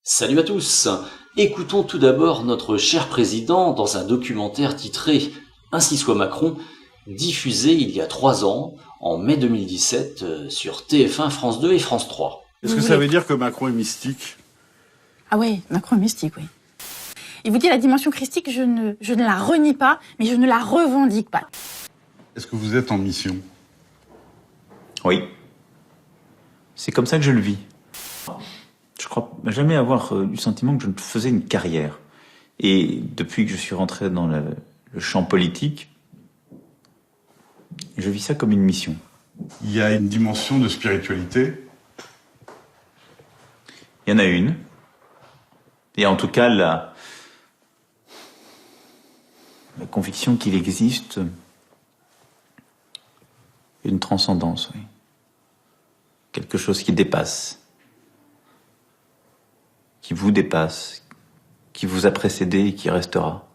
Salut à tous. Écoutons tout d'abord notre cher président dans un documentaire titré « Ainsi soit Macron », diffusé il y a 3 ans, en mai 2017, sur TF1, France 2 et France 3. Est-ce que ça veut dire que Macron est mystique? Ah oui, Macron est mystique, oui. Il vous dit la dimension christique, je ne la renie pas, mais je ne la revendique pas. Est-ce que vous êtes en mission? Oui. C'est comme ça que je le vis. Je crois jamais avoir eu le sentiment que je faisais une carrière. Et depuis que je suis rentré dans le champ politique, je vis ça comme une mission. Il y a une dimension de spiritualité? Il y en a une. Et en tout cas, la conviction qu'il existe une transcendance, oui. Quelque chose qui dépasse. Qui vous dépasse, qui vous a précédé et qui restera.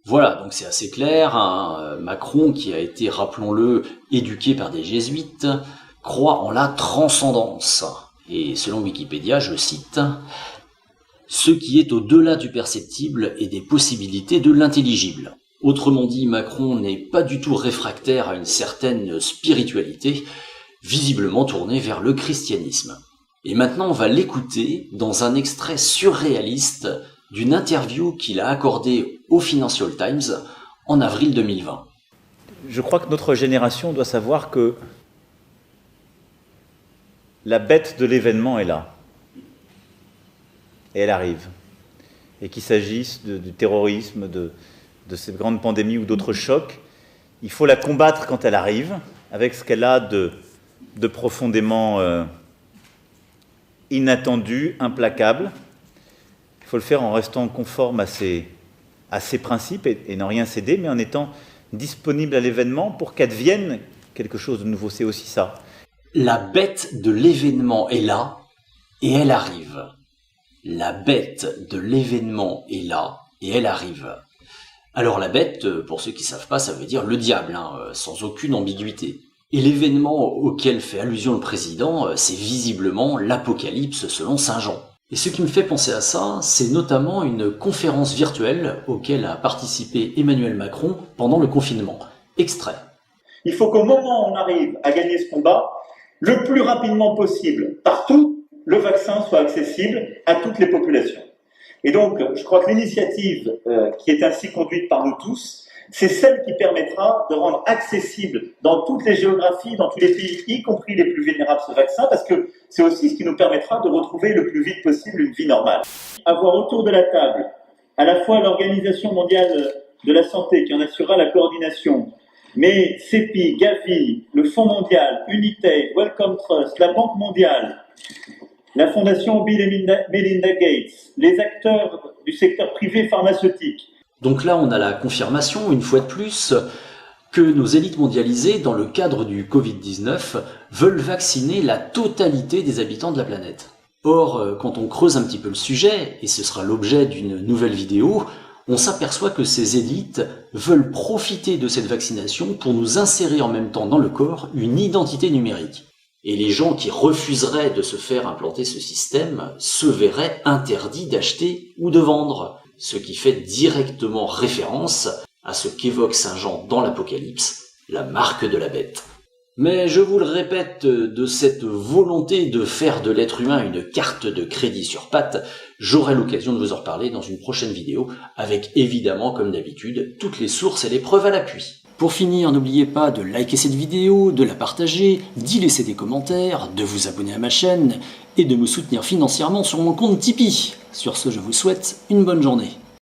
Voilà, donc c'est assez clair, hein. Macron, qui a été, rappelons-le, éduqué par des jésuites, croit en la transcendance. Et selon Wikipédia, je cite, « ce qui est au-delà du perceptible et des possibilités de l'intelligible ». Autrement dit, Macron n'est pas du tout réfractaire à une certaine spiritualité, visiblement tournée vers le christianisme. Et maintenant, on va l'écouter dans un extrait surréaliste d'une interview qu'il a accordée au Financial Times en avril 2020. Je crois que notre génération doit savoir que la bête de l'événement est là. Et elle arrive. Et qu'il s'agisse du terrorisme, de cette grande pandémie ou d'autres chocs, il faut la combattre quand elle arrive, avec ce qu'elle a de profondément inattendu, implacable. Il faut le faire en restant conforme à ses principes et n'en rien céder, mais en étant disponible à l'événement pour qu'advienne quelque chose de nouveau. C'est aussi ça. La bête de l'événement est là et elle arrive. La bête de l'événement est là et elle arrive. Alors la bête, pour ceux qui ne savent pas, ça veut dire le diable, hein, sans aucune ambiguïté. Et l'événement auquel fait allusion le président, c'est visiblement l'Apocalypse selon Saint Jean. Et ce qui me fait penser à ça, c'est notamment une conférence virtuelle auquel a participé Emmanuel Macron pendant le confinement. Extrait. Il faut qu'au moment où on arrive à gagner ce combat, le plus rapidement possible, partout, le vaccin soit accessible à toutes les populations. Et donc, je crois que l'initiative qui est ainsi conduite par nous tous, c'est celle qui permettra de rendre accessible dans toutes les géographies, dans tous les pays, y compris les plus vulnérables, ce vaccin, parce que c'est aussi ce qui nous permettra de retrouver le plus vite possible une vie normale. Avoir autour de la table à la fois l'Organisation mondiale de la santé qui en assurera la coordination, mais CEPI, Gavi, le Fonds mondial, Unitaid, Wellcome Trust, la Banque mondiale, la Fondation Bill et Melinda Gates, les acteurs du secteur privé pharmaceutique. Donc là, on a la confirmation, une fois de plus, que nos élites mondialisées, dans le cadre du Covid-19, veulent vacciner la totalité des habitants de la planète. Or, quand on creuse un petit peu le sujet, et ce sera l'objet d'une nouvelle vidéo, on s'aperçoit que ces élites veulent profiter de cette vaccination pour nous insérer en même temps dans le corps une identité numérique. Et les gens qui refuseraient de se faire implanter ce système se verraient interdits d'acheter ou de vendre, ce qui fait directement référence à ce qu'évoque Saint Jean dans l'Apocalypse, la marque de la bête. Mais je vous le répète, de cette volonté de faire de l'être humain une carte de crédit sur pattes, j'aurai l'occasion de vous en reparler dans une prochaine vidéo, avec évidemment, comme d'habitude, toutes les sources et les preuves à l'appui. Pour finir, n'oubliez pas de liker cette vidéo, de la partager, d'y laisser des commentaires, de vous abonner à ma chaîne et de me soutenir financièrement sur mon compte Tipeee. Sur ce, je vous souhaite une bonne journée.